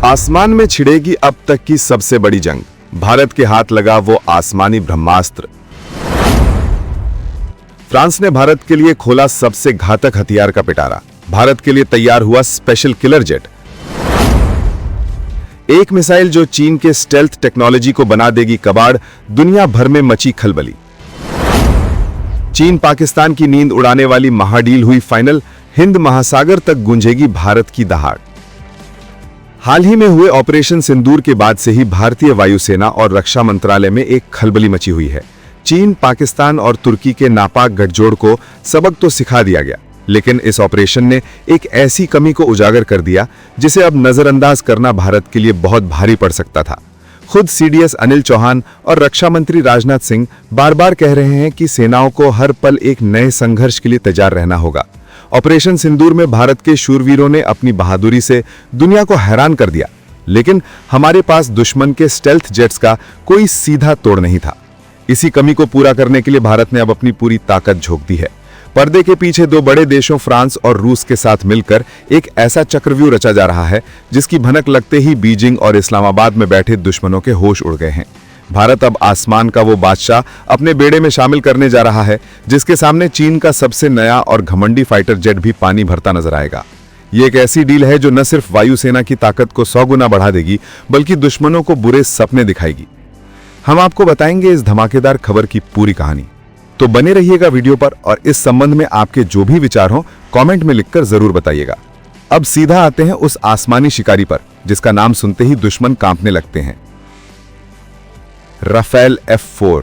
आसमान में छिड़ेगी अब तक की सबसे बड़ी जंग। भारत के हाथ लगा वो आसमानी ब्रह्मास्त्र। फ्रांस ने भारत के लिए खोला सबसे घातक हथियार का पिटारा। भारत के लिए तैयार हुआ स्पेशल किलर जेट, एक मिसाइल जो चीन के स्टेल्थ टेक्नोलॉजी को बना देगी कबाड़। दुनिया भर में मची खलबली। चीन पाकिस्तान की नींद उड़ाने वाली महाडील हुई फाइनल। हिंद महासागर तक गूंजेगी भारत की दहाड़। हाल ही में हुए ऑपरेशन सिंदूर के बाद से ही भारतीय वायुसेना और रक्षा मंत्रालय में एक खलबली मची हुई है। चीन, पाकिस्तान और तुर्की के नापाक गठजोड़ को सबक तो सिखा दिया गया, लेकिन इस ऑपरेशन ने एक ऐसी कमी को उजागर कर दिया जिसे अब नजरअंदाज करना भारत के लिए बहुत भारी पड़ सकता था। खुद सीडीएस अनिल चौहान और रक्षा मंत्री राजनाथ सिंह बार बार कह रहे हैं कि सेनाओं को हर पल एक नए संघर्ष के लिए तैयार रहना होगा। ऑपरेशन सिंदूर में भारत के शूरवीरों ने अपनी बहादुरी से दुनिया को हैरान कर दिया, लेकिन हमारे पास दुश्मन के स्टेल्थ जेट्स का कोई सीधा तोड़ नहीं था। इसी कमी को पूरा करने के लिए भारत ने अब अपनी पूरी ताकत झोंक दी है। पर्दे के पीछे दो बड़े देशों फ्रांस और रूस के साथ मिलकर एक ऐसा चक्रव्यूह रचा जा रहा है जिसकी भनक लगते ही बीजिंग और इस्लामाबाद में बैठे दुश्मनों के होश उड़ गए हैं। भारत अब आसमान का वो बादशाह अपने बेड़े में शामिल करने जा रहा है जिसके सामने चीन का सबसे नया और घमंडी फाइटर जेट भी पानी भरता नजर आएगा। ये एक ऐसी डील है जो न सिर्फ वायुसेना की ताकत को 100 गुना बढ़ा देगी, बल्कि दुश्मनों को बुरे सपने दिखाएगी। हम आपको बताएंगे इस धमाकेदार खबर की पूरी कहानी, तो बने रहिएगा वीडियो पर और इस संबंध में आपके जो भी विचार हो कमेंट में लिखकर जरूर बताइएगा। अब सीधा आते हैं उस आसमानी शिकारी पर जिसका नाम सुनते ही दुश्मन कांपने लगते हैं। Rafale F4।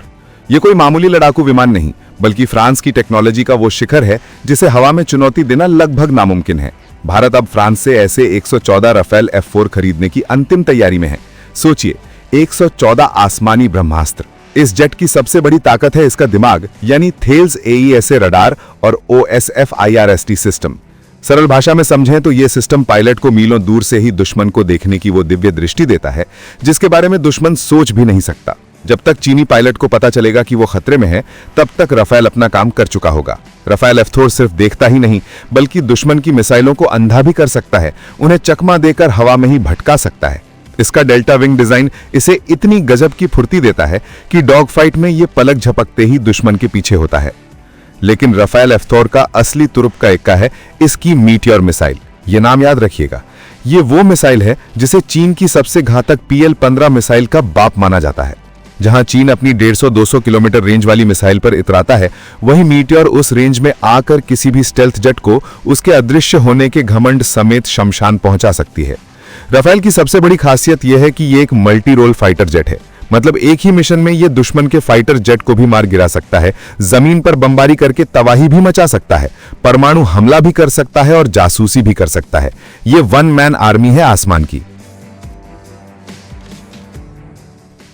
यह कोई मामूली लड़ाकू विमान नहीं, बल्कि फ्रांस की टेक्नोलॉजी का वो शिखर है जिसे हवा में चुनौती देना लगभग नामुमकिन है। भारत अब फ्रांस से ऐसे 114 राफेल F4 खरीदने की अंतिम तैयारी में है। सोचिए, 114 आसमानी ब्रह्मास्त्र। इस जेट की सबसे बड़ी ताकत है इसका दिमाग, यानी थेल्स AESA रडार और OSF IRST सिस्टम। सरल भाषा में समझें तो यह सिस्टम पायलट को मीलों दूर से ही दुश्मन को देखने की वो दिव्य दृष्टि देता है जिसके बारे में दुश्मन सोच भी नहीं सकता। जब तक चीनी पायलट को पता चलेगा कि वो खतरे में है, तब तक राफेल अपना काम कर चुका होगा। राफेल F4 सिर्फ देखता ही नहीं, बल्कि दुश्मन की मिसाइलों को अंधा भी कर सकता है, उन्हें चकमा देकर हवा में ही भटका सकता है। इसका डेल्टा विंग डिजाइन इसे इतनी गजब की फुर्ती देता है कि डॉग फाइट में ये पलक झपकते ही दुश्मन के पीछे होता है। लेकिन राफेल F4 का असली तुरुप का इक्का है इसकी मीटियोर मिसाइल। ये नाम याद रखिएगा, ये वो मिसाइल है जिसे चीन की सबसे घातक PL-15 मिसाइल का बाप माना जाता है। जहां चीन अपनी 150-200 किलोमीटर रेंज वाली मिसाइल पर इतराता है, वहीं मीटियोर उस रेंज में आकर किसी भी स्टेल्थ जेट को उसके अदृश्य होने के घमंड समेत शमशान पहुंचा सकती है। राफेल की सबसे बड़ी खासियत यह है कि यह एक मल्टी रोल फाइटर जेट है। मतलब एक ही मिशन में यह दुश्मन के फाइटर जेट को भी मार गिरा सकता है, जमीन पर बमबारी करके तबाही भी मचा सकता है, परमाणु हमला भी कर सकता है और जासूसी भी कर सकता है। यह वन मैन आर्मी है आसमान की।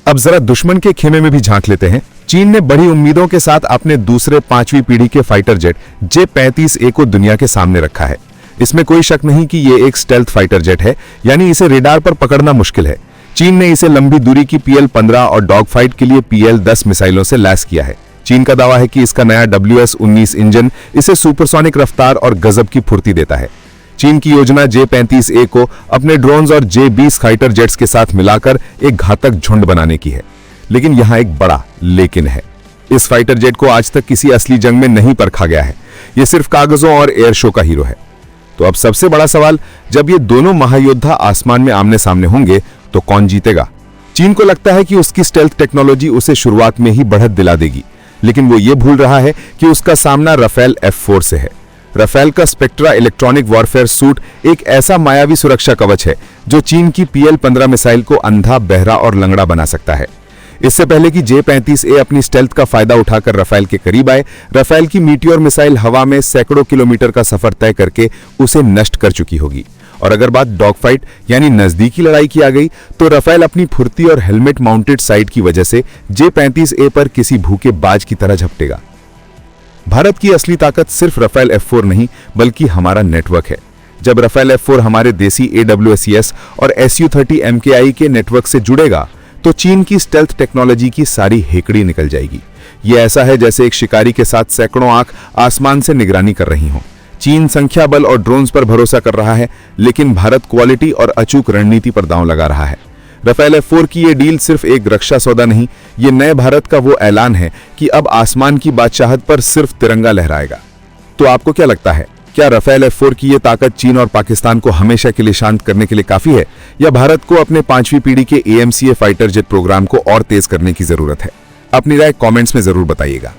अब जरा दुश्मन के खेमे में भी झांक लेते हैं। चीन ने बड़ी उम्मीदों के साथ अपने दूसरे 5वीं पीढ़ी के फाइटर जेट J-35A को दुनिया के सामने रखा है। इसमें कोई शक नहीं कि यह एक स्टेल्थ फाइटर जेट है, यानी इसे रेडार पर पकड़ना मुश्किल है। चीन ने इसे लंबी दूरी की PL-15 और डॉग फाइट के लिए PL-10 मिसाइलों से लैस किया है। चीन का दावा है कि इसका नया WS-19 इंजन इसे सुपरसोनिक रफ्तार और गजब की फुर्ती देता है। चीन की योजना J-35A को अपने ड्रोन्स और J-20 फाइटर जेट्स के साथ मिलाकर एक घातक झुंड बनाने की है। लेकिन यहां एक बड़ा लेकिन है। इस फाइटर जेट को आज तक किसी असली जंग में नहीं परखा गया है। यह सिर्फ कागजों और एयर शो का हीरो है। तो अब सबसे बड़ा सवाल, जब ये दोनों महायोद्धा आसमान में आमने सामने होंगे तो कौन जीतेगा? चीन को लगता है कि उसकी स्टेल्थ टेक्नोलॉजी उसे शुरुआत में ही बढ़त दिला देगी, लेकिन वो ये भूल रहा है कि उसका सामना राफेल F4 से है। राफेल का स्पेक्ट्रा इलेक्ट्रॉनिक वॉरफेयर सूट एक ऐसा मायावी सुरक्षा कवच है जो चीन की PL-15 मिसाइल को अंधा, बहरा और लंगड़ा बना सकता है। इससे पहले कि J-35A अपनी स्टेल्थ का फायदा उठाकर राफेल के करीब आए, राफेल की मीटियोर मिसाइल हवा में सैकड़ों किलोमीटर का सफर तय करके उसे नष्ट कर चुकी होगी। और अगर बात डॉग फाइट यानी नजदीकी लड़ाई की आ गई, तो राफेल अपनी फुर्ती और हेलमेट माउंटेड साइड की वजह से J-35A पर किसी भूखे बाज की तरह झपटेगा। भारत की असली ताकत सिर्फ राफेल F4 नहीं, बल्कि हमारा नेटवर्क है। जब राफेल F4 हमारे देसी AWSCS और Su-30 MKI के नेटवर्क से जुड़ेगा, तो चीन की स्टेल्थ टेक्नोलॉजी की सारी हेकड़ी निकल जाएगी। यह ऐसा है जैसे एक शिकारी के साथ सैकड़ों आंख आसमान से निगरानी कर रही हों। चीन संख्या बल और ड्रोन्स पर भरोसा कर रहा है, लेकिन भारत क्वालिटी और अचूक रणनीति पर दांव लगा रहा है। राफेल F4 की ये डील सिर्फ एक रक्षा सौदा नहीं, ये नए भारत का वो ऐलान है कि अब आसमान की बादशाहत पर सिर्फ तिरंगा लहराएगा। तो आपको क्या लगता है, क्या राफेल F4 की ये ताकत चीन और पाकिस्तान को हमेशा के लिए शांत करने के लिए काफी है, या भारत को अपने 5वीं पीढ़ी के AMCA फाइटर जेट प्रोग्राम को और तेज करने की जरूरत है? अपनी राय कमेंट्स में जरूर बताइएगा।